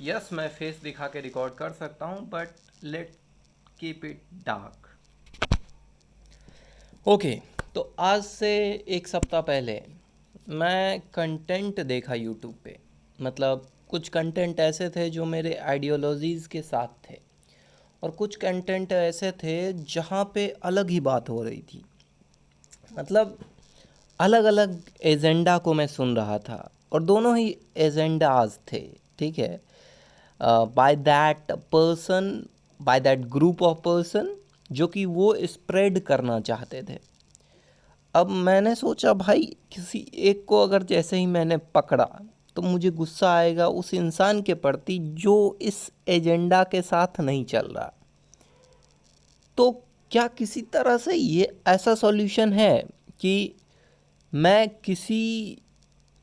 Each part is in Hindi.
यस मैं फेस दिखा के रिकॉर्ड कर सकता हूँ but let keep it dark. Okay, तो आज से एक सप्ताह पहले मैं कंटेंट देखा यूट्यूब पे। मतलब कुछ कंटेंट ऐसे थे जो मेरे आइडियोलॉजीज़ के साथ थे और कुछ कंटेंट ऐसे थे जहाँ पे अलग ही बात हो रही थी। मतलब अलग अलग एजेंडा को मैं सुन रहा था और दोनों ही एजेंडाज थे, ठीक है, by that person, by that group of person जो कि वो स्प्रेड करना चाहते थे। अब मैंने सोचा भाई किसी एक को अगर जैसे ही मैंने पकड़ा तो मुझे गुस्सा आएगा उस इंसान के प्रति जो इस एजेंडा के साथ नहीं चल रहा। तो क्या किसी तरह से ये ऐसा सॉल्यूशन है कि मैं किसी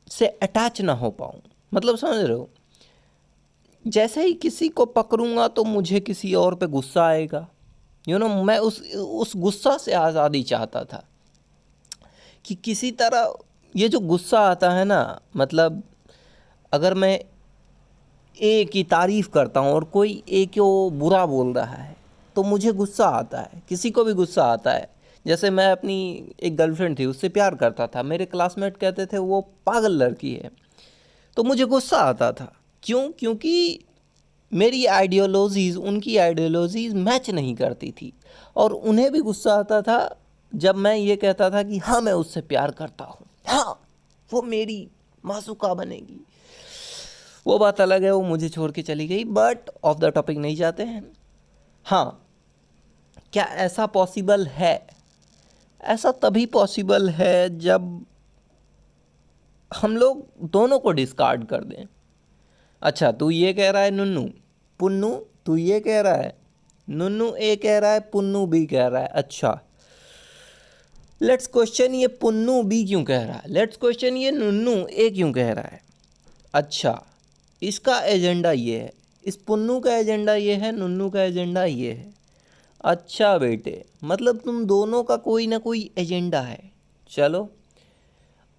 से अटैच ना हो पाऊँ? मतलब समझ रहे हो, जैसे ही किसी को पकड़ूंगा तो मुझे किसी और पे गुस्सा आएगा। मैं उस गुस्सा से आज़ादी चाहता था कि किसी तरह ये जो गुस्सा आता है ना, मतलब अगर मैं ए की तारीफ़ करता हूँ और कोई ए को बुरा बोल रहा है तो मुझे गुस्सा आता है, किसी को भी गुस्सा आता है। जैसे मैं अपनी एक गर्लफ्रेंड थी, उससे प्यार करता था, मेरे क्लासमेट कहते थे वो पागल लड़की है, तो मुझे गुस्सा आता था। क्यों? क्योंकि मेरी आइडियोलॉजीज़ उनकी आइडियोलॉजीज़ मैच नहीं करती थी और उन्हें भी गुस्सा आता था जब मैं ये कहता था कि हाँ मैं उससे प्यार करता हूँ, हाँ वो मेरी मासूका बनेगी। वो बात अलग है, वो मुझे छोड़ के चली गई, बट ऑफ द टॉपिक नहीं जाते हैं। हाँ, क्या ऐसा पॉसिबल है? ऐसा तभी पॉसिबल है जब हम लोग दोनों को डिस्कार्ड कर दें। अच्छा, तू ये कह रहा है नुन्नू पुन्नू, तू ये कह रहा है नुन्नू ए कह रहा है, पुन्नू बी कह रहा है। अच्छा, लेट्स क्वेश्चन ये पुन्नू बी क्यों कह रहा है, लेट्स क्वेश्चन ये नुन्नू ए क्यों कह रहा है। अच्छा, इसका एजेंडा ये है, इस पुन्नू का एजेंडा ये है, नुन्नू का एजेंडा ये है। अच्छा बेटे, मतलब तुम दोनों का कोई ना कोई एजेंडा है। चलो,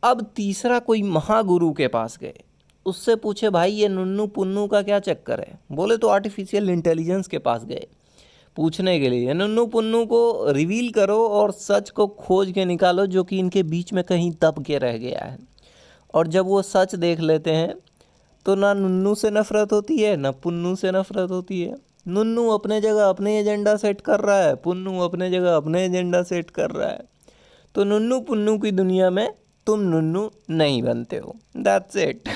अब तीसरा कोई महागुरु के पास गए, उससे पूछे भाई ये नुन्नू पुन्नू का क्या चक्कर है। बोले तो आर्टिफिशियल इंटेलिजेंस के पास गए पूछने के लिए, नुन्नू पुन्नू को रिवील करो और सच को खोज के निकालो जो कि इनके बीच में कहीं दब के रह गया है। और जब वो सच देख लेते हैं तो ना नुन्नू से नफरत होती है ना पुन्नू से नफरत होती है। नुन्नू अपने जगह अपने एजेंडा सेट कर रहा है, पुन्नू अपने जगह अपने एजेंडा सेट कर रहा है। तो नुन्नू पुन्नू की दुनिया में तुम नुन्नू नहीं बनते हो। That's it.